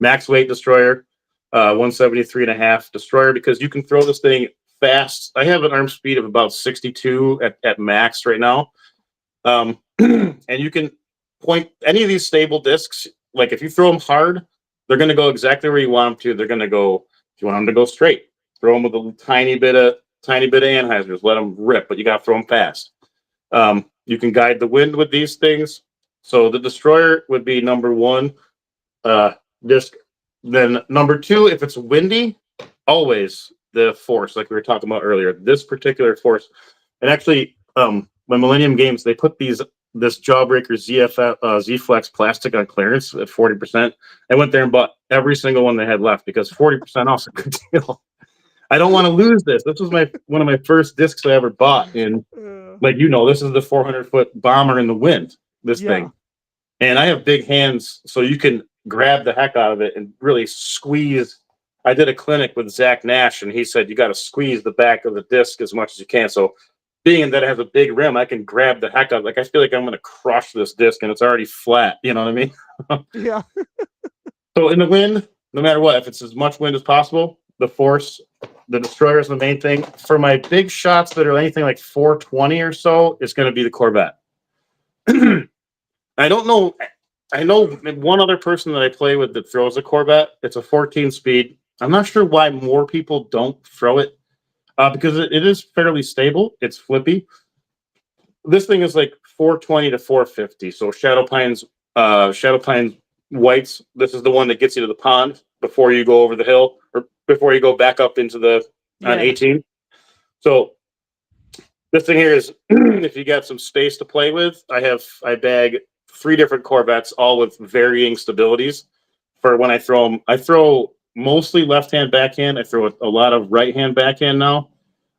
max weight Destroyer. 173.5 Destroyer, because you can throw this thing fast. I have an arm speed of about 62 at max right now. And you can point any of these stable discs. Like if you throw them hard, they're going to go exactly where you want them to. They're going to go, if you want them to go straight, throw them with a tiny bit of anhydrous, let them rip, but you got to throw them fast. You can guide the wind with these things. So the Destroyer would be number one disc. Then number two, if it's windy, always the Force, like we were talking about earlier. This particular Force, and actually, my Millennium Games, they put this Jawbreaker Z Flex plastic on clearance at 40%. I went there and bought every single one they had left because 40% off is a good deal. I don't want to lose this. This was one of my first discs I ever bought, and like this is the 400-foot bomber in the wind. This thing, and I have big hands, so you can grab the heck out of it and really squeeze. I did a clinic with Zach Nash, and he said you got to squeeze the back of the disc as much as you can. So, being that it has a big rim, I can grab the heck out. Like I feel like I'm going to crush this disc, and it's already flat. You know what I mean? Yeah. So in the wind, no matter what, if it's as much wind as possible, the Force, the Destroyer is the main thing. For my big shots that are anything like 420 or so, it's going to be the Corvette. I don't know. I know one other person that I play with that throws a Corvette. It's a 14 speed. I'm not sure why more people don't throw it because it is fairly stable. It's flippy. This thing is like 420 to 450. So Shadow Pines whites. This is the one that gets you to the pond before you go over the hill or before you go back up into the on 18. So This thing here is, if you got some space to play with, I bag 3 different Corvettes, all with varying stabilities for when I throw them. I throw mostly left-hand backhand. I throw a lot of right-hand backhand now.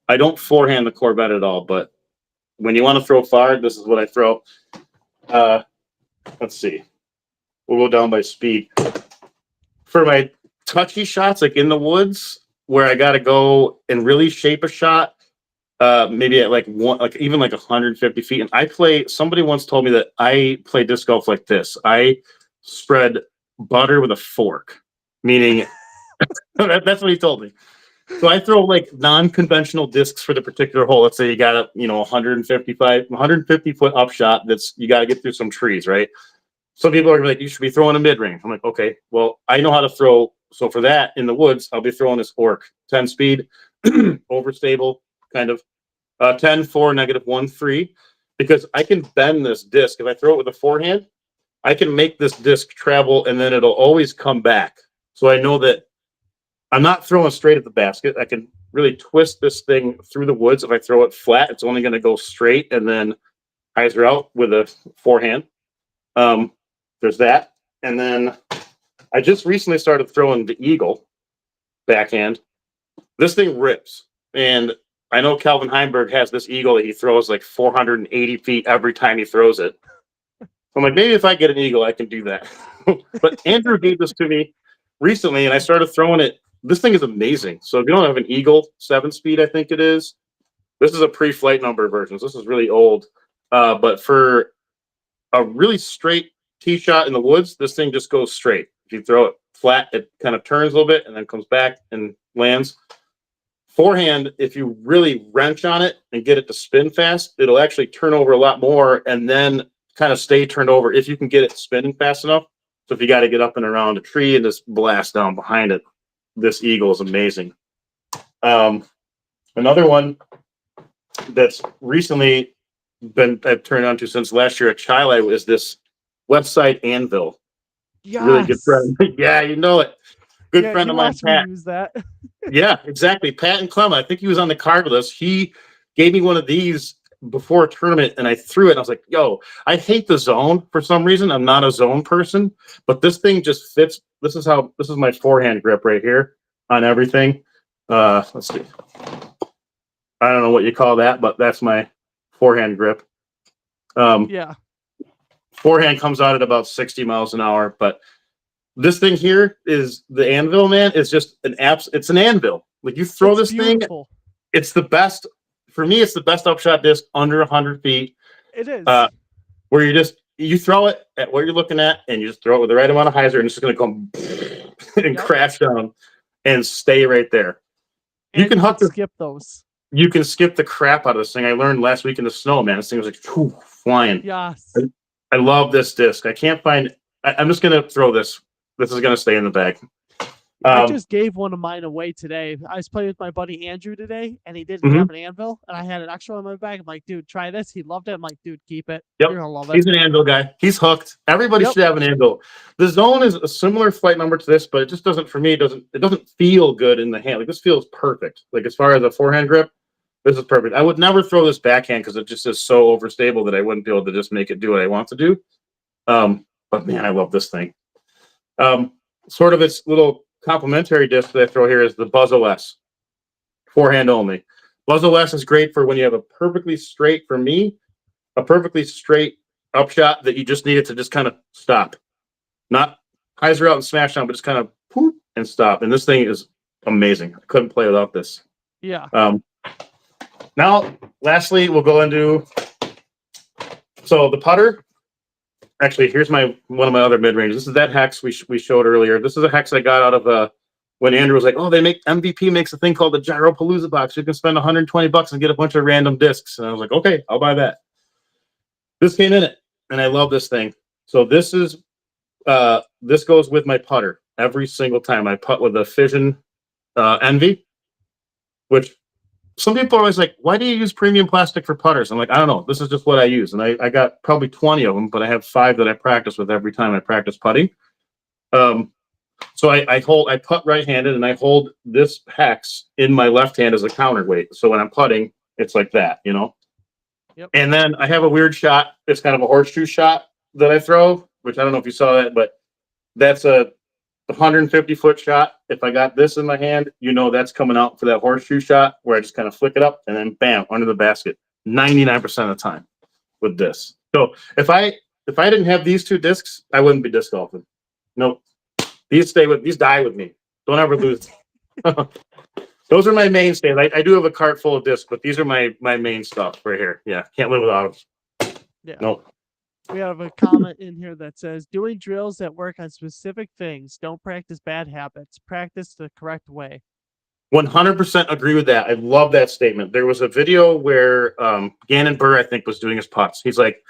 I don't forehand the Corvette at all, but when you want to throw far, this is what I throw. Let's see. We'll go down by speed. For my touchy shots, like in the woods, where I got to go and really shape a shot, maybe at like even like 150 feet. And somebody once told me that I play disc golf like this. I spread butter with a fork, meaning that's what he told me. So I throw like non-conventional discs for the particular hole. Let's say you got a 150 foot upshot that's you got to get through some trees, right? Some people are like, you should be throwing a mid-range. I'm like, okay, well, I know how to throw. So for that in the woods, I'll be throwing this orc 10 speed, overstable, kind of 10, 4, -1, 3, because I can bend this disc. If I throw it with a forehand, I can make this disc travel and then it'll always come back. So I know that I'm not throwing straight at the basket. I can really twist this thing through the woods. If I throw it flat, it's only going to go straight and then hyzer out with a forehand. There's that. And then I just recently started throwing the Eagle backhand. This thing rips. And I know Calvin Heimberg has this Eagle that he throws like 480 feet every time he throws it. I'm like, maybe if I get an Eagle, I can do that. But Andrew gave this to me recently, and I started throwing it. This thing is amazing. So if you don't have an Eagle 7-speed, I think it is. This is a pre-flight number version. So this is really old. But for a really straight tee shot in the woods, this thing just goes straight. If you throw it flat, it kind of turns a little bit and then comes back and lands. Forehand, if you really wrench on it and get it to spin fast, it'll actually turn over a lot more and then kind of stay turned over if you can get it spinning fast enough. So if you got to get up and around a tree and just blast down behind it, this Eagle is amazing. Another one that's recently I've turned on to since last year at Chile is this Westside Anvil. Yes. Really good friend. Yeah, you know it. Good friend of mine, Pat. Use that. Yeah, exactly. Pat and Clem. I think he was on the card with us. He gave me one of these before a tournament, and I threw it. And I was like, "Yo, I hate the zone for some reason. I'm not a zone person, but this thing just fits. This is my forehand grip right here on everything. Let's see. I don't know what you call that, but that's my forehand grip. Yeah. Forehand comes out at about 60 miles an hour, but this thing here is the Anvil, man. It's just it's an anvil. Like you throw this beautiful. thing, it's the best. For me, it's the best upshot disc under 100 feet. It is. Where you throw it at what you're looking at, and you just throw it with the right amount of hyzer, and it's just going to come and crash down and stay right there. And you can skip those. You can skip the crap out of this thing. I learned last week in the snow, man. This thing was like flying. Yes. I love this disc. I can't find. I'm just going to throw this. This is going to stay in the bag. I just gave one of mine away today. I was playing with my buddy Andrew today, and he didn't have an anvil, and I had an extra one in my bag. I'm like, dude, try this. He loved it. I'm like, dude, keep it. Yep. You're gonna love it. He's an anvil guy. He's hooked. Everybody should have an anvil. The zone is a similar flight number to this, but it just doesn't, for me, it doesn't feel good in the hand. Like this feels perfect. Like as far as a forehand grip, this is perfect. I would never throw this backhand because it just is so overstable that I wouldn't be able to just make it do what I want to do. But man, I love this thing. Sort of its little complementary disc that I throw here is the Buzz OS, forehand only. Buzz OS is great for when you have a perfectly straight upshot that you just need it to just kind of stop. Not hyzer out and smash down, but just kind of poof and stop. And this thing is amazing. I couldn't play without this. Yeah. Now, lastly, we'll go into the putter. Actually, here's one of my other mid-range. This is that hex we showed earlier. This is a hex I got out of when Andrew was like, "Oh, MVP makes a thing called the Gyropalooza box. You can spend $120 and get a bunch of random discs." And I was like, "Okay, I'll buy that." This came in it, and I love this thing. So this goes with my putter every single time. I putt with a Fission Envy, which some people are always like, "Why do you use premium plastic for putters?" I'm like, I don't know. This is just what I use. And I got probably 20 of them, but I have 5 that I practice with every time I practice putting. So I putt right-handed, and I hold this hex in my left hand as a counterweight. So when I'm putting, it's like that, Yep. And then I have a weird shot. It's kind of a horseshoe shot that I throw, which I don't know if you saw that, but that's a 150-foot shot. If I got this in my hand, that's coming out for that horseshoe shot where I just kind of flick it up and then bam, under the basket 99% of the time with this. So if I didn't have these two discs, I wouldn't be disc golfing. Nope. These die with me. Don't ever lose. Those are my mainstays. I do have a cart full of discs, but these are my main stuff right here. Yeah, can't live without them. Yeah. Nope. We have a comment in here that says, doing drills that work on specific things. Don't practice bad habits. Practice the correct way. 100% agree with that. I love that statement. There was a video where Gannon Burr, I think, was doing his putts. He's like,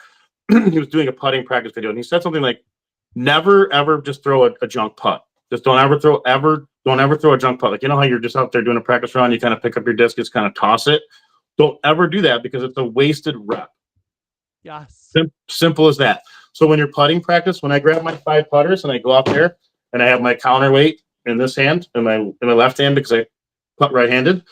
he was doing a putting practice video, and he said something like, never, ever just throw a junk putt. Just don't ever throw a junk putt. Like, how you're just out there doing a practice run, you kind of pick up your disc, just kind of toss it. Don't ever do that because it's a wasted rep. Yes. Simple as that. So when you're putting practice, when I grab my 5 putters and I go out there and I have my counterweight in this hand and my left hand because I putt right-handed,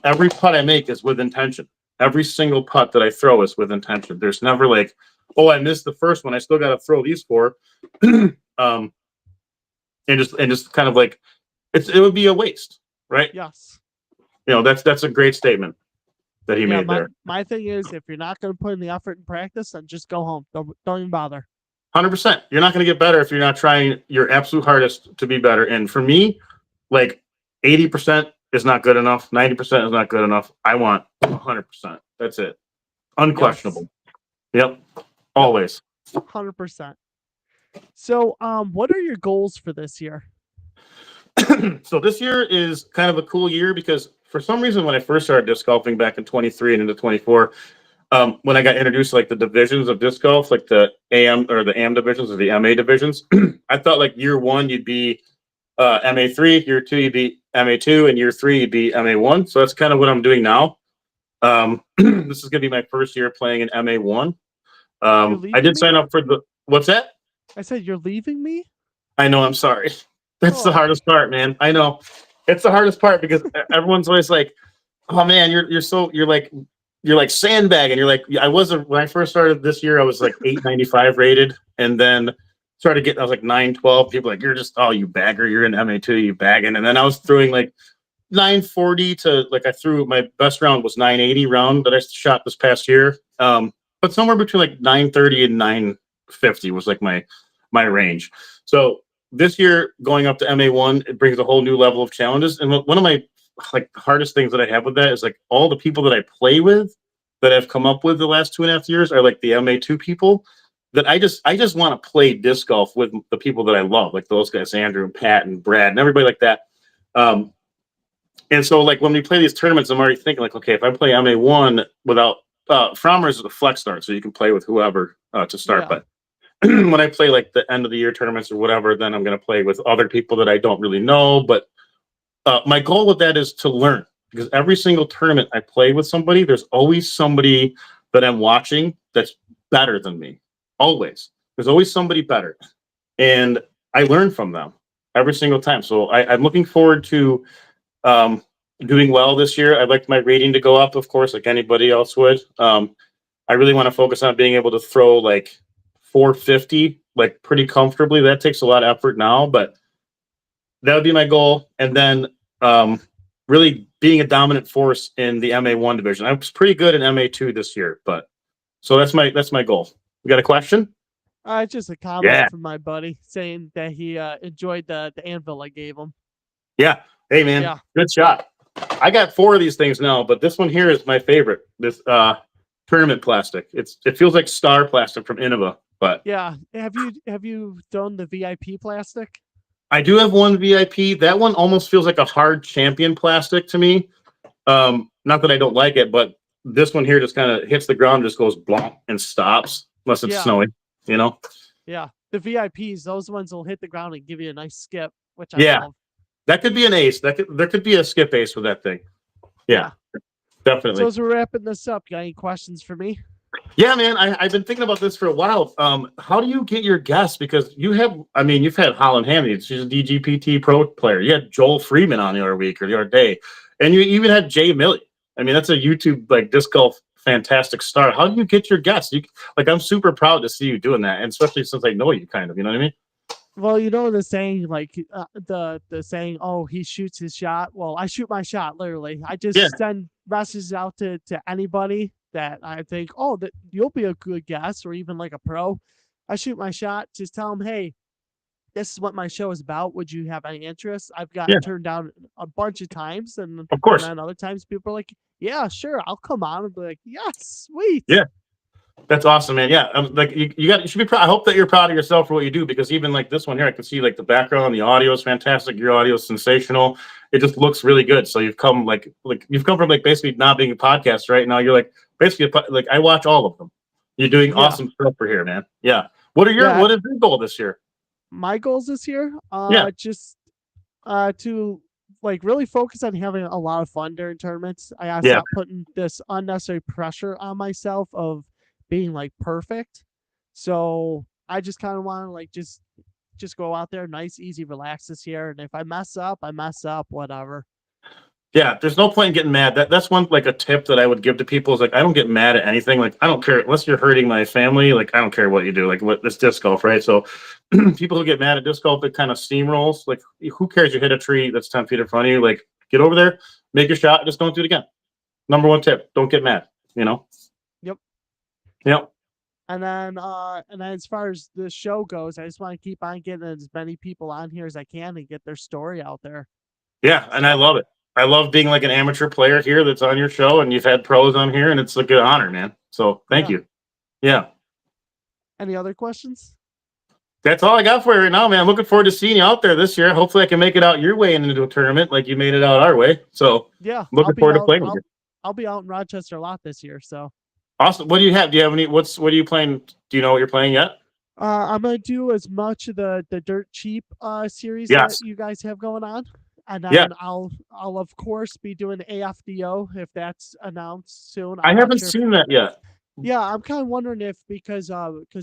every putt I make is with intention. Every single putt that I throw is with intention. There's never like, oh, I missed the first one, I still got to throw these 4, and just kind of like it would be a waste, right? Yes. That's a great statement that he made there. My thing is, if you're not going to put in the effort in practice, then just go home. Don't even bother. 100%. You're not going to get better if you're not trying your absolute hardest to be better. And for me, like 80% is not good enough. 90% is not good enough. I want 100%. That's it. Unquestionable. Yes. Yep. Always. 100%. So, what are your goals for this year? So this year is kind of a cool year because for some reason, when I first started disc golfing back in 23 and into 24, when I got introduced to like the divisions of disc golf, like the AM or the AM divisions or the MA divisions, I thought like year 1 you'd be MA3, year 2 you'd be MA2, and year 3 you'd be MA1. So that's kind of what I'm doing now. This is going to be my first year playing in MA1. I did sign up for what's that? I said you're leaving me. I know. I'm sorry. That's the hardest part, man. I know. It's the hardest part because everyone's always like, "Oh man, you're like sandbagging." You're like, when I first started this year, I was like 895 rated, and then started getting, I was like 912. People like, "You're just, oh, you bagger. You're in MA2, you bagging." And then I was throwing like 940 to like, I threw, my best round was 980 round that I shot this past year. But somewhere between like 930 and 950 was like my range. So this year, going up to MA1, it brings a whole new level of challenges. And one of my like hardest things that I have with that is like all the people that I play with that I've come up with the last 2.5 years are like the MA2 people that I just want to play disc golf with the people that I love, like those guys, Andrew and Pat and Brad and everybody like that. And so like when we play these tournaments, I'm already thinking like, okay, if I play MA1 without Frommer's is a flex start, so you can play with whoever to start. Yeah. But when I play like the end of the year tournaments or whatever, then I'm going to play with other people that I don't really know. But my goal with that is to learn, because every single tournament I play with somebody, there's always somebody that I'm watching that's better than me. Always. There's always somebody better. And I learn from them every single time. So I'm looking forward to doing well this year. I'd like my rating to go up, of course, like anybody else would. I really want to focus on being able to throw like 450 like pretty comfortably. That takes a lot of effort now, but that would be my goal. And then really being a dominant force in the MA1 division. I was pretty good in MA2 this year, but so that's my goal. You got a question? Just a comment from my buddy saying that he enjoyed the anvil I gave him. Yeah. Hey man, Good shot. I got 4 of these things now, but this one here is my favorite. This tournament plastic. It feels like star plastic from Innova. But yeah, have you done the VIP plastic? I do have one VIP. That one almost feels like a hard champion plastic to me. Not that I don't like it, but this one here just kind of hits the ground, just goes blonk and stops unless it's snowing. Yeah, the VIPs, those ones will hit the ground and give you a nice skip, which I love. That could be an ace. There could be a skip ace with that thing. Yeah. Definitely. So as we're wrapping this up, you got any questions for me? Yeah, man, I've been thinking about this for a while. How do you get your guests? Because you've had Holland Hammy. She's a DGPT pro player. You had Joel Freeman on the other week or the other day. And you even had Jay Milley. I mean, that's a YouTube like disc golf fantastic start. How do you get your guests? Like, I'm super proud to see you doing that, and especially since I know you kind of, you know what I mean? Well, you know the saying, like the saying, "Oh, he shoots his shot." Well, I shoot my shot literally. I Yeah, just send messages out to anybody that I think, oh, that you'll be a good guest, or even like a pro. I shoot my shot. Just tell them, hey, this is what my show is about. Would you have any interest? I've yeah, gotten turned down a bunch of times, of and course. then other times people are like, yeah, sure, I'll come on, and be like, yes, sweet. Yeah. That's awesome, man. Yeah, like you should be proud. I hope that you're proud of yourself for what you do, because even like this one here, I can see like the background, the audio is fantastic. Your audio is sensational. It just looks really good. So you've come like you've come from like basically not being a podcast right now. You're like basically like I watch all of them. You're doing Yeah, awesome stuff for here, man. Yeah. yeah. What is your goal this year? My goals this year, Yeah, just to like really focus on having a lot of fun during tournaments. I gotta yeah, stop putting this unnecessary pressure on myself of being like perfect. So I just kind of want to like just go out there, nice, easy, relax this year. And if I mess up, I mess up, whatever. yeah. There's no point in getting mad. That's one like a tip that I would give to people is like I don't get mad at anything. Like I don't care unless you're hurting my family. Like I don't care what you do. Like what this disc golf, right? So people who get mad at disc golf, it kind of steamrolls. Like who cares? You hit a tree that's 10 feet in front of you. Like get over there, make your shot, just don't do it again. Number one tip: don't get mad. You know. Yep. Yep. And then as far as the show goes, I just want to keep on getting as many people on here as I can and get their story out there. Yeah, and I So love it. I love being like an amateur player here that's on your show, and you've had pros on here, and it's like an honor, man. So thank yeah. you. Yeah. Any other questions? That's all I got for you right now, man. I'm looking forward to seeing you out there this year. Hopefully, I can make it out your way and into a tournament like you made it out our way. So, Yeah, I'm looking forward to playing with you. I'll be out in Rochester a lot this year. So Awesome. What do you have? Do you have any? What are you playing? Do you know what you're playing yet? I'm gonna do as much of the dirt cheap series that Yes. you guys have going on, and Yeah. then I'll of course be doing AFDO if that's announced soon. I I'm not haven't sure. seen that yet. Yeah, I'm kind of wondering if because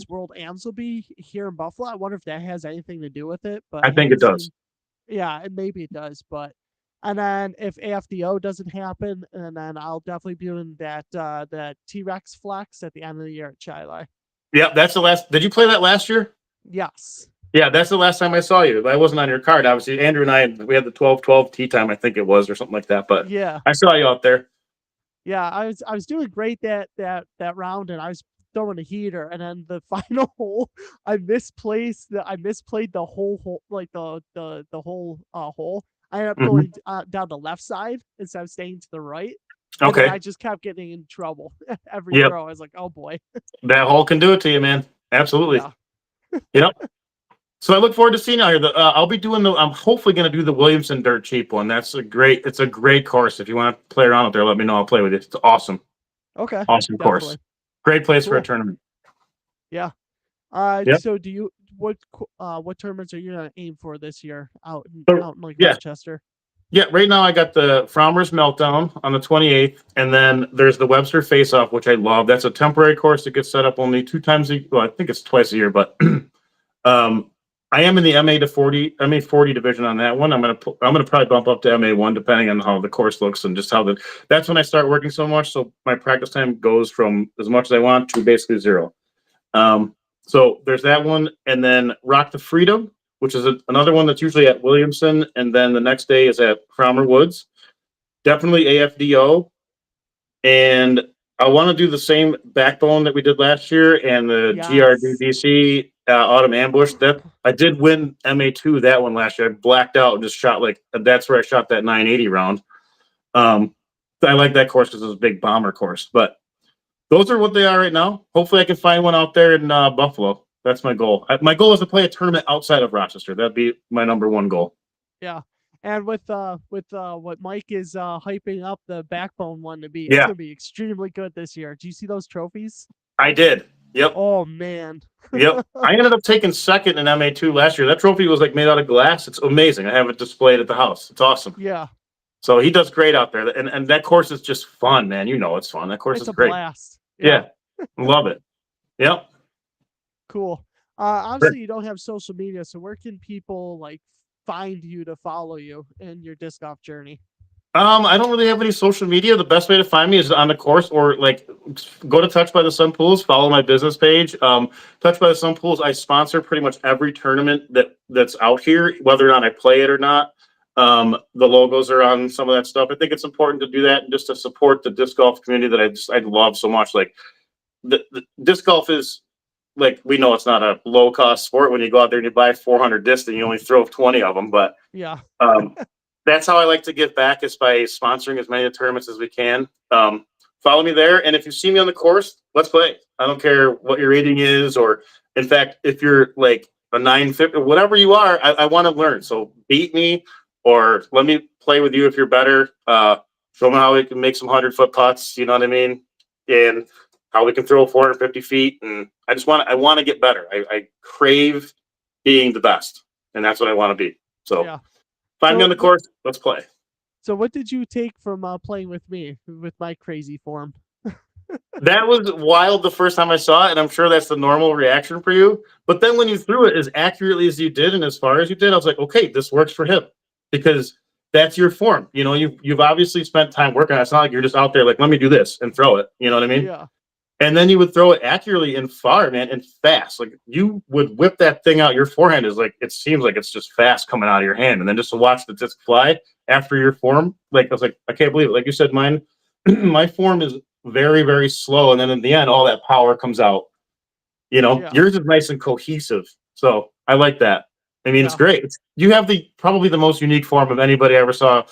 World Ams will be here in Buffalo. I wonder if that has anything to do with it, but I I think it haven't does. seen. Yeah, and maybe it does, but and then if AFDO doesn't happen, and then I'll definitely be doing that T-Rex flex at the end of the year at Chile. Yeah, that's the last. Did you play that last year? Yes. Yeah, that's the last time I saw you. I wasn't on your card. Obviously, Andrew and I, we had the 12-12 tea time, I think it was, or something like that. But Yeah. I saw you out there. Yeah, I was doing great that round, and I was throwing a heater, and then the final hole, I misplayed the whole hole, like the whole hole. I ended up Hmm. going down the left side instead of staying to the right, and then Okay. I just kept getting in trouble every Yep. throw. I was like, oh boy, That hole can do it to you, man. Absolutely. yeah, Yep. So I look forward to seeing you out here. I'll be doing the. I'm hopefully going to do the Williamson Dirt Cheap one. It's a great course. If you want to play around out there, let me know. I'll play with you. It's awesome. okay, Awesome course. definitely Great place for a cool, tournament. yeah. Yep. So do you what tournaments are you gonna aim for this year So, out in like yeah. Rochester? Yeah, right now I got the Frommer's Meltdown on the 28th, and then there's the Webster Face Off, which I love. That's a temporary course that gets set up only two times well, I think it's twice a year, but um, I am in the MA 40 division on that one. I'm gonna probably bump up to MA 1 depending on how the course looks and just that's when I start working so much. So my practice time goes from as much as I want to basically zero. Um, so there's that one, and then Rock the Freedom, which is another one that's usually at Williamson, and then the next day is at Cromer Woods. Definitely AFDO, and I want to do the same backbone that we did last year and the Yes. GRDBC Autumn Ambush. That I did win MA2 that one last year. I blacked out and just shot that's where I shot that 980 round. Um, I like that course because it was a big bomber course, but those are what they are right now. Hopefully, I can find one out there in Buffalo. That's my goal. My goal is to play a tournament outside of Rochester. That'd be my number one goal. Yeah. And with what Mike is hyping up the backbone one to be, it's Yeah, gonna be extremely good this year. Do you see those trophies? I did. Yep, Oh man. yep. I ended up taking second in MA2 last year. That trophy was like made out of glass. It's amazing. I have it displayed at the house. It's awesome. Yeah. So he does great out there, and that course is just fun, man. You know it's fun. That course It's is a great. blast. Yeah. Yeah, love it. Yep. Cool. Obviously you don't have social media, so where can people like find you to follow you in your disc golf journey? I don't really have any social media. The best way to find me is on the course, or like go to Touch by the Sun Pools, follow my business page. Touch by the Sun Pools, I sponsor pretty much every tournament that's out here, whether or not I play it or not. The logos are on some of that stuff. I think it's important to do that and just to support the disc golf community that I love so much. Like the disc golf is, like, we know it's not a low cost sport when you go out there and you buy 400 discs and you only throw 20 of them, but Yeah. um, that's how I like to give back, is by sponsoring as many tournaments as we can. Follow me there, and if you see me on the course, let's play. I don't care what your rating is, or in fact, if you're like a 950 or whatever you are, I want to learn. So beat me, or let me play with you if you're better. Show me how we can make some 100-foot putts. You know what I mean? And how we can throw 450 feet. And I want to get better. I crave being the best, and that's what I want to be. So. Yeah. Find me on the course. Let's play. So what did you take from playing with me with my crazy form? That was wild the first time I saw it, and I'm sure that's the normal reaction for you. But then when you threw it as accurately as you did and as far as you did, I was like, okay, this works for him, because that's your form. You know, you've obviously spent time working on it. It's not like you're just out there like, let me do this and throw it. You know what I mean? Yeah. And then you would throw it accurately and far, man, and fast. Like, you would whip that thing out. Your forehand is like, it seems like it's just fast coming out of your hand. And then just to watch the disc fly after your form, like, I was like, I can't believe it. Like you said, my form is very, very slow. And then in the end, all that power comes out. You know, Yeah. yours is nice and cohesive. So I like that. I mean, it's Yeah. great. You have probably the most unique form of anybody I ever saw.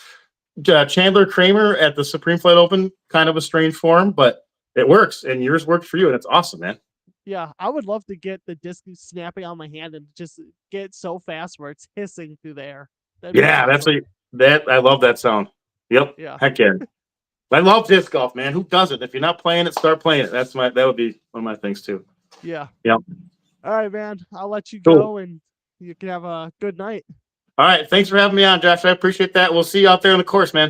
Chandler Kramer at the Supreme Flight Open, kind of a strange form, but it works, and yours worked for you, and it's awesome, man. Yeah, I would love to get the disc snapping on my hand and just get so fast where it's hissing through the air. That'd be Yeah, awesome. I love that sound. Yep. Yeah. Heck yeah. I love disc golf, man. Who doesn't? If you're not playing it, start playing it. That would be one of my things too. Yeah. Yep. All right, man. I'll let you Cool. go, and you can have a good night. All right. Thanks for having me on, Josh. I appreciate that. We'll see you out there on the course, man.